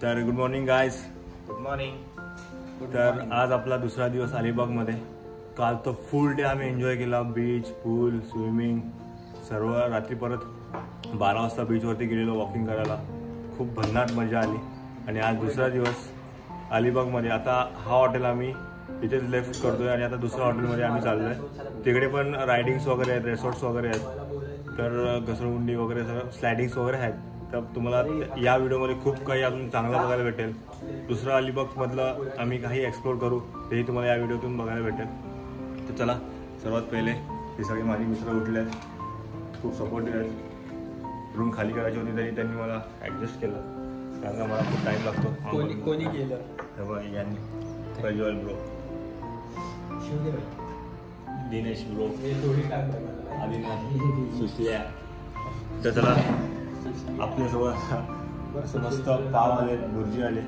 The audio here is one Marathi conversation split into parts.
तर good morning guys. Good morning. तर आज आपला दुसरा दिवस अलिबागमध्ये. काल तो फुल डे आम्ही एन्जॉय केला. बीच, पूल, स्विमिंग सर्व. रात्री परत 12 वाजता बीचवरती गेलेलो वॉकिंग करायला. खूप भन्नाट मजा आली. आणि आज दुसरा दिवस अलिबागमध्ये. आता हा हॉटेल आम्ही इथेच लेफ्ट करतोय आणि आता दुसऱ्या हॉटेलमध्ये आम्ही चाललोय. तिकडे पण रायडिंग्स वगैरे आहेत, रिसॉर्ट्स वगैरे आहेत. तर घसरगुंडी वगैरे सगळं स्लायडिंग्स वगैरे आहेत. तर तुम्हाला या व्हिडिओमध्ये खूप काही अजून चांगलं बघायला भेटेल. दुसरं अलिबागमधलं आम्ही काही एक्सप्लोर करू तेही तुम्हाला या व्हिडिओतून बघायला भेटेल. तर चला, सर्वात पहिले हे सगळे माझे मित्र उठले आहेत, खूप सपोर्टिव्ह आहेत. रूम खाली करायची होती तरी त्यांनी मला ॲडजस्ट केलं, कारण का मला खूप टाईम लागतो. कोणी केलं? तेव्हा यांनी प्रज्वल ब्रो, दिनेश ब्रो, आदिनाथ, सुशल्या. तर चला, आपल्यासोबत मस्त पाव आले, भुर्जी आले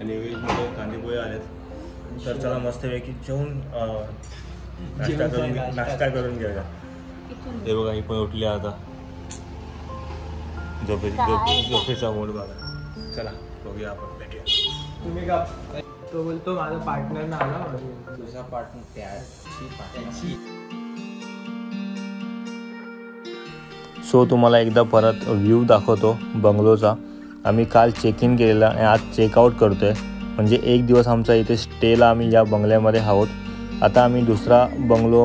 आणि व्हेजमध्ये कांदेपोहे आलेत. तर चला मस्तपैकी जेवून नाश्ता करून घेऊया. ते बघा ही पण उठली आता, झोपेचा मूड बघा. चला बघूया आपण, भेटूया. तुम्ही का तो बोलतो माझा पार्टनर ना आला, तुझा पार्टनर त्याची. सो तुम्हाला एकदा परत व्ह्यू दाखवतो बंगलोचा. आम्ही काल चेक इन केलेला आणि आज चेकआउट करतो आहे. म्हणजे एक दिवस आमचा इथे स्टेला आम्ही या बंगल्यामध्ये आहोत. आता आम्ही दुसरा बंगलो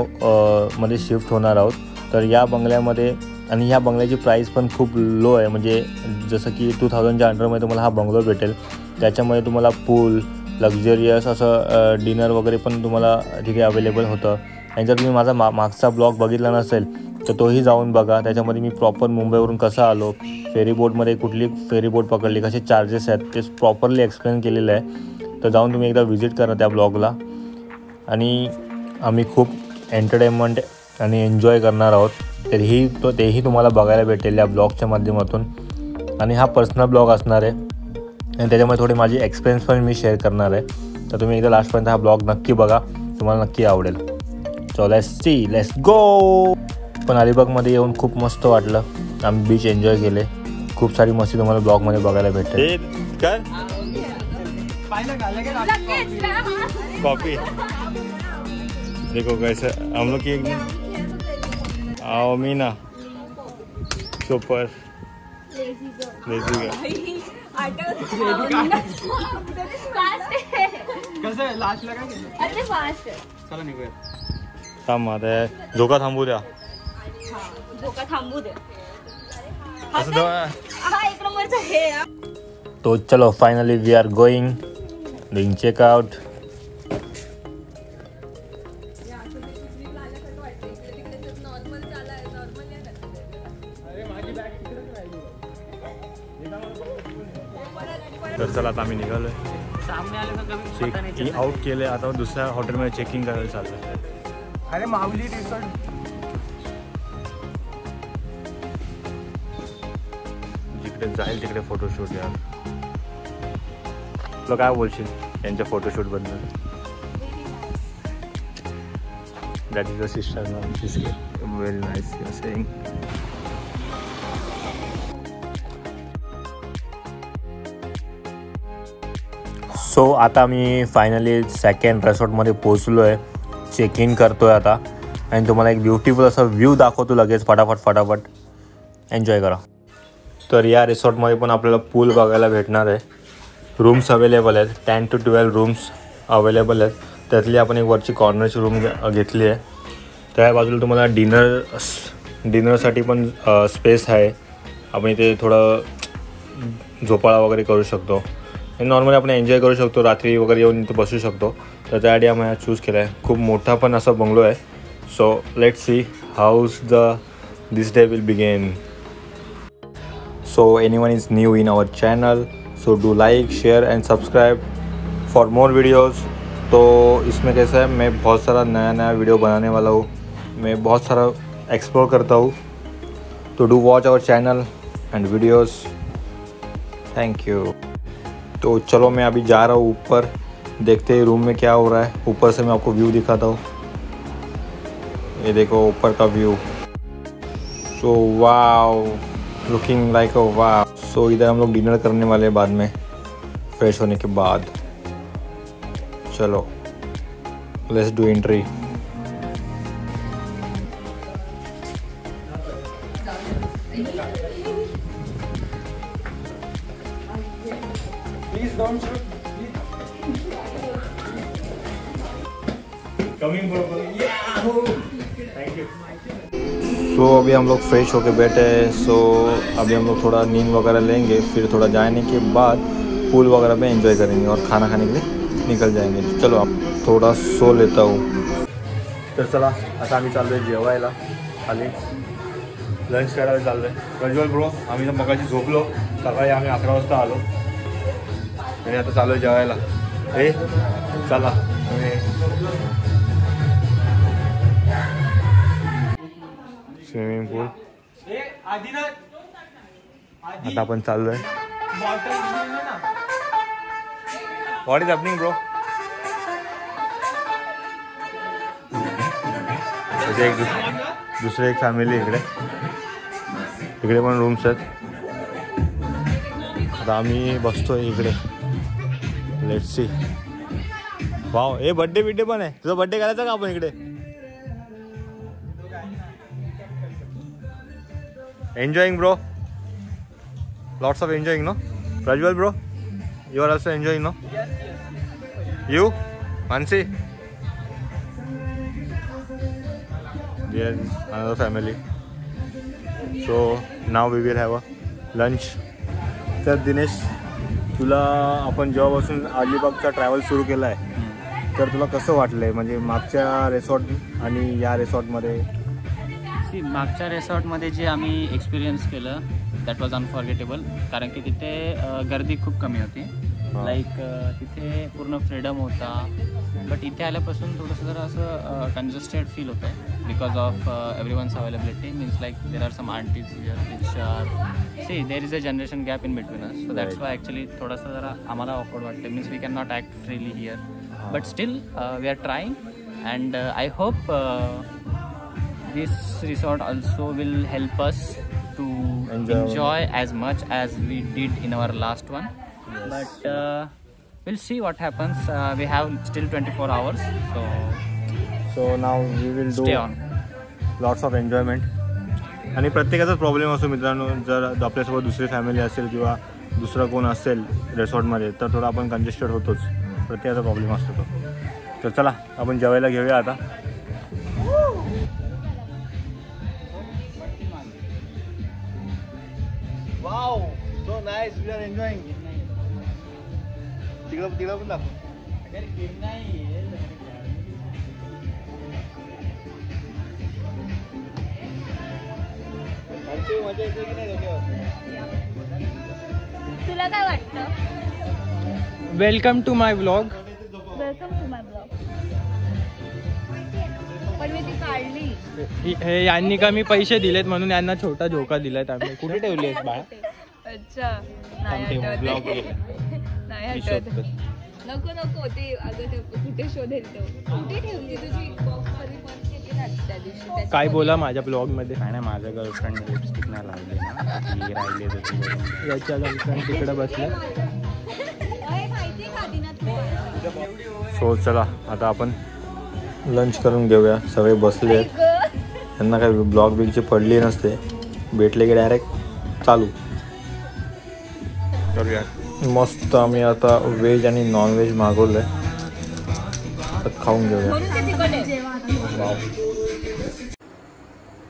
मध्ये शिफ्ट होणार आहोत. तर या बंगल्यामध्ये, आणि ह्या बंगल्याची प्राईस पण खूप लो आहे. म्हणजे जसं की 2000च्या अंडरमध्ये तुम्हाला हा बंगलो भेटेल. त्याच्यामध्ये तुम्हाला पूल, लक्झरियस असं डिनर वगैरे पण तुम्हाला तिथे अवेलेबल होतं. आणि जर तुम्ही माझा मागचा ब्लॉग बघितला नसेल तर तोही जाऊन बघा. त्याच्यामध्ये मी प्रॉपर मुंबईवरून कसं आलो, फेरीबोटमध्ये कुठली फेरीबोट पकडली, कसे चार्जेस आहेत ते प्रॉपरली एक्सप्लेन केलेलं आहे. तर जाऊन तुम्ही एकदा व्हिजिट करा त्या ब्लॉगला. आणि आम्ही खूप एंटरटेनमेंट आणि एन्जॉय करणार आहोत. तेही तुम्हाला बघायला भेटेल या ब्लॉगच्या माध्यमातून. आणि हा पर्सनल ब्लॉग असणार आहे आणि त्याच्यामध्ये थोडे माझे एक्सपिरियन्स पण मी शेअर करणार आहे. तर तुम्ही एकदा लास्टपर्यंत हा ब्लॉग नक्की बघा, तुम्हाला नक्की आवडेल. So let's go. पण अलिबागमध्ये येऊन खूप मस्त वाटलं. आम्ही बीच एन्जॉय केले. खूप सारी मस्ती तुम्हाला ब्लॉगमध्ये बघायला भेटेल. कॉफी देखो कैसे हम लोग की आओ मीना सुपर झोका थांबू द्या. तो चलो finally we are going, doing checkout. तर चला आता आम्ही निघालोय. चेक आउट केले. आता दुसऱ्या हॉटेलमध्ये चेकिंग करायला चाललं. अरे माऊली रिसॉर्ट जिकडे जाईल तिकडे फोटोशूट. यार तुला काय बोलशील यांच्या फोटोशूट बद्दल? That is a sister name. She is very nice you are saying. So आता मी फायनली सेकंड रिसॉर्टमध्ये पोचलो आहे. चेक इन करतो आहे आता आणि तुम्हाला एक ब्युटिफुल असा व्ह्यू दाखवतो लगेच. फटाफट एन्जॉय करा. तर या रिसॉर्टमध्ये पण आपल्याला पूल बघायला भेटणार आहे. रूम्स अवेलेबल आहेत. 10 to 12 रूम्स अवेलेबल आहेत. त्यातली आपण एक वरची कॉर्नरची रूम घेतली आहे. त्या बाजूला तुम्हाला डिनरसाठी पण स्पेस आहे. आपण इथे थोडं झोपाळा वगैरे करू शकतो. नॉर्मली आपण एन्जॉय करू शकतो. रात्री वगैरे येऊन इथे बसू शकतो. तर त्यासाठी आम्ही चूज केला आहे. खूप मोठा पण असा बंगलो आहे. So let's see how's this day will begin. So anyone is new in our channel, so do like, share and subscribe for more videos. तो इसमें कैसा है, मैं बहुत सारा नया वीडियो बनाने वाला हूँ. मैं बहुत सारा एक्सप्लोर करता हूँ. तो do watch our channel and videos. Thank you. तो चलो मैं अभी जा रहा हूँ ऊपर, देखते हैं रूम में क्या हो रहा है. ऊपर से मैं आपको व्यू दिखाता हूँ. ये देखो ऊपर का view. So wow, looking like अ वाह। सो इधर हम लोग डिनर करने वाले हैं बाद में, फ्रेश होने के बाद। चलो let's do entry. Please don't shoot. Coming bro. Yeah. Thank you. So अभी हम लोग फ्रेश होके बैठे हैं। सो अभी हम लोग थोड़ा नींद वगैरह लेंगे, फिर थोड़ा जाने के बाद पूल वगैरह में एंजॉय करेंगे और खाना खाने के लिए निकल जाएंगे। चलो अब थोड़ा सो लेता हूँ। तर चला आता आम्ही चाललो आहे जेवायला खाली, लंच करायला चाललो आहे। प्रज्वल ब्रो आम्ही तर मगाशी झोपलो, सकाळी आम्ही 11 वाजता आलो आणि आता चाललो आहे जेवायला। हे चला स्विमिंग पूल आता आपण चाललोय। What is happening bro? दुसरे एक फॅमिली इकडे पण रूम्स आहेत। आता आम्ही बसतोय इकडे। Let's see. वाव, हे बर्थडे पण आहे। तुझा बर्थडे करायचा का आपण इकडे? Enjoying bro, lots of enjoying, no? Prajwal bro, you are also enjoying, no? You, Mansi? There is another family. So now we will have a lunch. तर दिनेश, तुला आपण जेव्हापासून अलिबागचा ट्रॅव्हल सुरू केला आहे, तर तुला कसं वाटलंय? म्हणजे मागच्या रिसॉर्ट आणि या रिसॉर्टमध्ये? मागच्या रिसॉर्टमध्ये जे आम्ही एक्सपिरियन्स केलं दॅट वॉज अनफॉर्गेटेबल, कारण की तिथे गर्दी खूप कमी होती। लाईक तिथे पूर्ण फ्रीडम होता, बट इथे आल्यापासून थोडंसं जरा असं कंजेस्टेड फील होतं आहे because of everyone's availability. Means like there are some aunties here which are see there is a generation gap in between us, so that's why actually थोडंसं जरा आम्हाला ऑकवर्ड वाटते। Means we can not act freely here, but still we are trying and I hope this resort also will help us to enjoy as much as we did in our last one. Yes. But we'll see what happens. We have still 24 hours, so now we will stay on. Lots of enjoyment. आणि प्रत्येकाचाच प्रॉब्लेम असतो मित्रांनो, जर आपल्यासोबत दुसरी फॅमिली असेल किंवा दुसरा कोण असेल रिसॉर्टमध्ये तर थोडा आपण कंजेस्टेड होतोच, प्रत्येकाचा प्रॉब्लेम असतो तो। तर चला आपण जेवायला घेऊया आता। Wow, so nice. We are enjoying. तिकडं पण दाखव। तुला काय वाटतं? Welcome to my blog. पण मी ती काढली। हे यांनी कमी पैसे दिलेत म्हणून यांना छोटा झोका दिलाय आम्ही। कुठे ठेवली आहेस बाळा? अच्छा, नाही आठवत। नको ते अगं कुठे शोधेल तो, कुठे ठेवली तुझी बॉक्स मध्ये पर्स केली ना त्या दिवशी? काय बोला माझ्या ब्लॉग मध्ये? काय नाही, माझ्या गर्लफ्रेंड लिपस्टिक नाही लावली ना, ती राहिली होती। याच्या गर्लफ्रेंड तिकडे बसल्या। सो चला आता आपण लंच करून घेऊया। सगळे बसले आहेत, त्यांना काही ब्लॉग बिगची पडली नसते, भेटले की डायरेक्ट चालू करूया। मस्त आम्ही आता व्हेज आणि नॉन व्हेज मागवलं आहे, तर खाऊन घेऊया।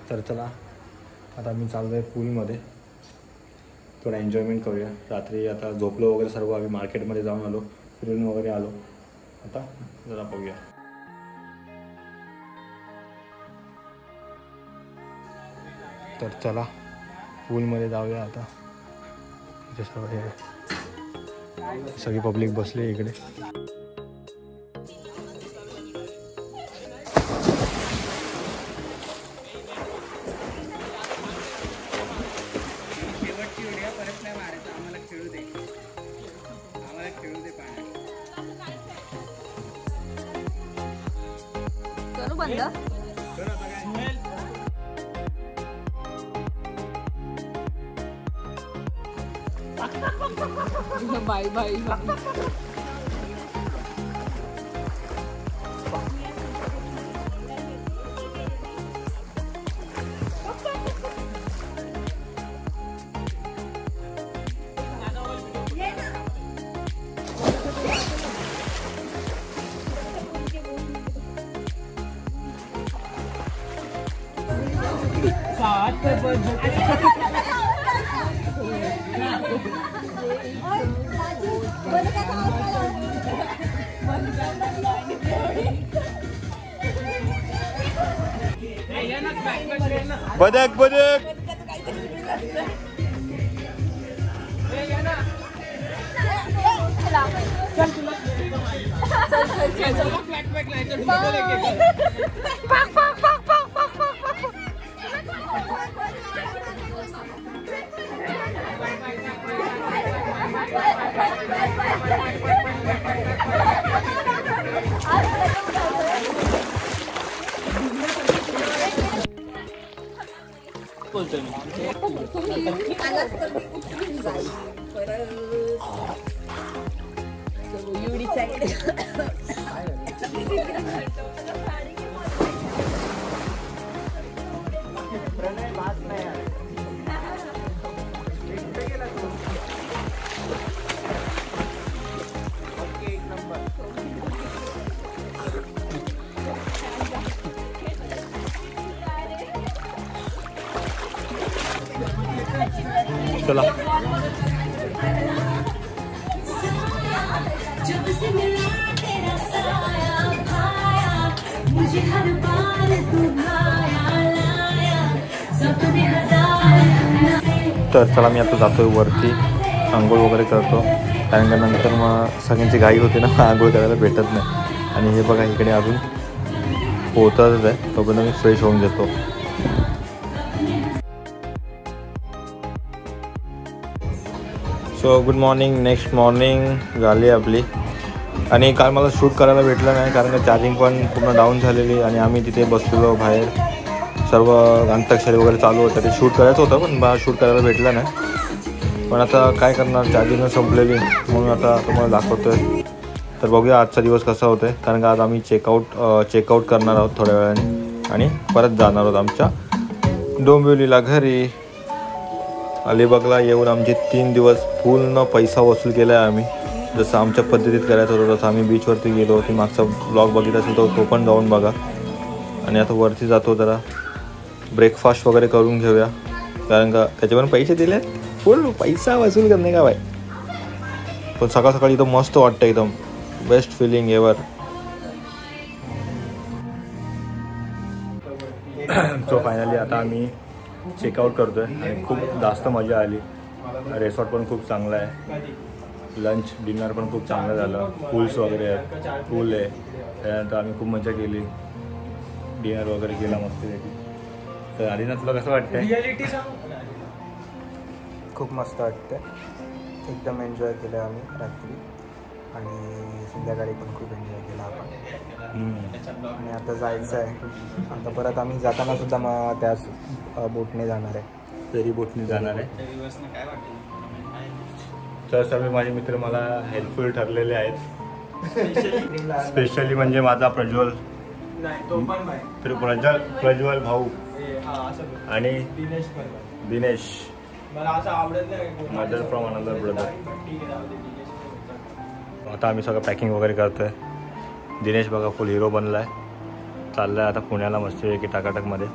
तर चला आता आम्ही चाललो आहे पूलमध्ये, थोडा एन्जॉयमेंट करूया। रात्री आता झोपलो वगैरे सर्व, आम्ही मार्केटमध्ये जाऊन आलो, फिरून वगैरे आलो, आता जरा बघूया। तर चला पूलमध्ये जाऊया आता। इथे सर्व हे सगळी पब्लिक बसली इकडे। करू बंद। Bye bye. बदक बदक चला. तर चला मी आता जातोय वरती, आंघोळ वगैरे करतो, कारण का नंतर मग सगळ्यांची घाई होते ना, आंघोळ करायला भेटत नाही. आणि हे बघा इकडे अजून पोहतच आहे, तोपर्यंत मी फ्रेश होऊन घेतो. So good morning. Next morning झाली आपली. आणि काल मला शूट करायला भेटलं नाही, कारण का चार्जिंग पण पूर्ण डाऊन झालेली. आणि आम्ही तिथे बसलेलो बाहेर, सर्व अंताक्षरी वगैरे चालू होतं, ते शूट करायचं होतं पण मला शूट करायला भेटलं नाही. पण आता काय करणार, चार्जिंग संपलेली, म्हणून आता तुम्हाला दाखवतो आहे. तर बघूया आजचा दिवस कसा होतो आहे, कारण का आज आम्ही चेकआउट करणार आहोत थोड्या वेळाने आणि परत जाणार आहोत आमच्या डोंबिवलीला घरी. अलिबागला येऊन आमचे 3 दिवस पूर्ण पैसा वसूल केला आहे आम्ही. जसं आमच्या पद्धतीत करायचं होतं तसं आम्ही बीचवरती गेलो होतो. मागचा ब्लॉग बघितला असेल तो पण जाऊन बघा. आणि आता वरती जातो, जरा ब्रेकफास्ट वगैरे करून घेऊया, कारण का त्याचे पण पैसे दिले, फुल पैसा वसूल करणे का बाय. पण सकाळ सकाळी एकदम मस्त वाटतं, एकदम best feeling ever. So finally आता आम्ही चेकआउट करतो आहे आणि खूप जास्त मजा आली. रेसॉर्ट पण खूप चांगला आहे, लंच डिनर पण खूप चांगलं झालं, पूल्स वगैरे आहेत, पूल आहे. त्यानंतर आम्ही खूप मजा केली, डिनर वगैरे केला मस्तपैकी. तर आधी तुला कसं वाटतं? खूप मस्त वाटतं, एकदम एन्जॉय केलं आम्ही रात्री आणि संध्याकाळी पण खूप एन्जॉय केला आपण. आणि आता जायचं आहे, आता परत आम्ही जाताना सुद्धा मग त्याच बोटने जाणार आहे, फेरी बोटने जाणार आहे. तर सर्व माझे मित्र मला हेल्पफुल ठरलेले आहेत, स्पेशली म्हणजे माझा प्रज्वल भाऊ आणि Dinesh, mother from another brother. आता आम्ही सगळं पॅकिंग वगैरे करतोय. दिनेश बघा फुल हिरो बनलाय, चाललाय आता पुण्याला मस्तपैकी टाकाटकमध्ये.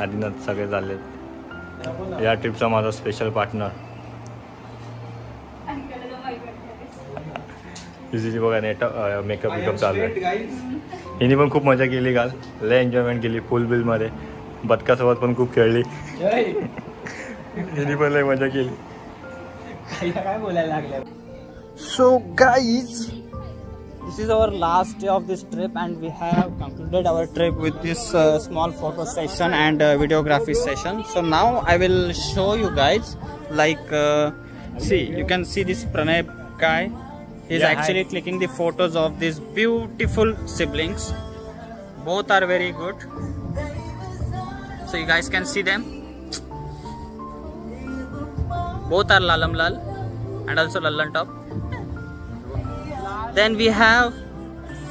आदिनाथ सगळे चाललेत. या ट्रिपचा माझा स्पेशल पार्टनर तिची बघा नेट मेकअप विकअप चालू आहे. हिने पण खूप मजा केली काल, लय एन्जॉयमेंट केली फुल बिलमध्ये. बदकासोबत पण खूप खेळली, हिने पण लय मजा केली. काय बोलायला लागलं. So guys, this is our last day of this trip and we have concluded our trip with this small photo session and videography session. So now I will show you guys, like see, you can see this Pranay guy. He's actually clicking the photos of these beautiful siblings. Both are very good, so you guys can see them. both are Lalam Lal and also Lallan Top. Then we have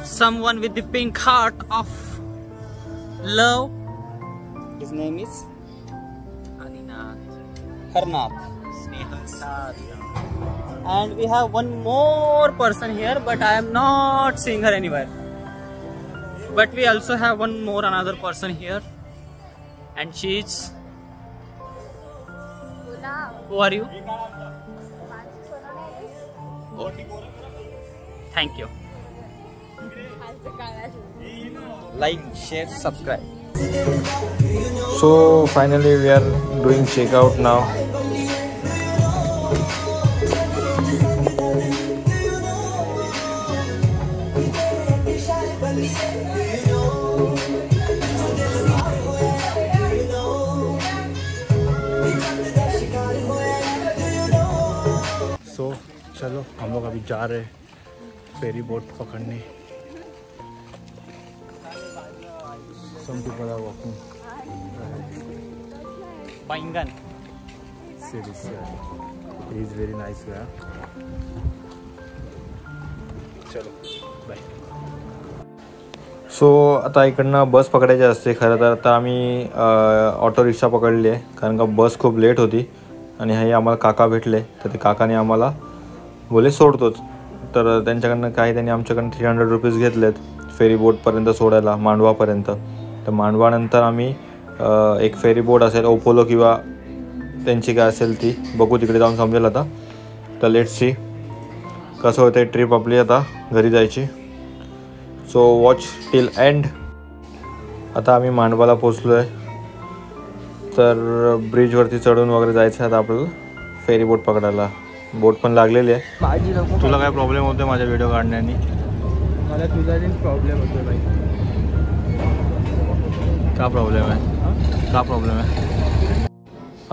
someone with the pink heart of love. His name is Harnath. And we have one more person here, but I am not seeing her anywhere. But we also have one more another person here, and she's. Who are you? Thank you. Like, share, subscribe. So finally we are doing checkout now. So चलो हम लोग अभी जा रहे फेरी बोट पकड़ने. Some people are walking. Paingan. Seriously, it is very nice here. चलो बाय. सो आता इकडनं बस पकडायची असते. खरं तर आता आम्ही ऑटो रिक्षा पकडली आहे कारण का बस खूप लेट होती आणि हे आम्हाला काका भेटले. तर ते काकाने आम्हाला बोले सोडतोच. तर त्यांच्याकडनं त्यांनी आमच्याकडनं 300 रुपीज घेतलेत फेरी बोटपर्यंत सोडायला, मांडवापर्यंत. तर मांडवानंतर आम्ही एक फेरी बोट असेल ओपोलो किंवा त्यांची काय असेल ती बघू, तिकडे जाऊन समजेल आता. तर लेट्स सी कसं होतं ट्रिप आपली आता घरी जायची. So watch till end. आता आम्ही मांडवाला पोचलो आहे. तर ब्रिजवरती चढून वगैरे जायचं आहे आता आपल्याला फेरी बोट पकडायला. बोट पण लागलेली आहे. तुला काय प्रॉब्लेम होतो माझ्या व्हिडिओ काढण्याने? मला तुझा प्रॉब्लेम होतो बाई. का प्रॉब्लेम आहे? का प्रॉब्लेम आहे?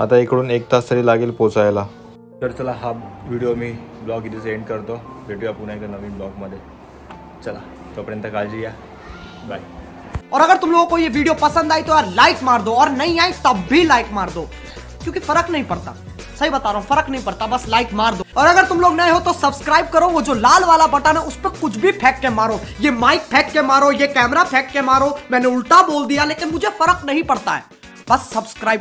आता इकडून 1 तास तरी लागेल पोचायला. तर चला हा व्हिडिओ मी ब्लॉग इथेच एंड करतो. भेटूया पुन्हा एका नवीन ब्लॉगमध्ये. चला तोपर्यंत काळजी घ्या. बाय. और अगर तुम लोगों को ये वीडियो पसंद आई तो यार लाइक मार दो, और नहीं आई तब भी लाइक मार दो, क्योंकि फर्क नहीं पड़ता. सही बता रहा हूँ, फर्क नहीं पड़ता, बस लाइक मार दो. और अगर तुम लोग नए हो तो सब्सक्राइब करो. वो जो लाल वाला बटन है उस पर कुछ भी फेंक के मारो. ये माइक फेंक के मारो, ये कैमरा फेंक के मारो. मैंने उल्टा बोल दिया लेकिन मुझे फर्क नहीं पड़ता है. बस सब्सक्राइब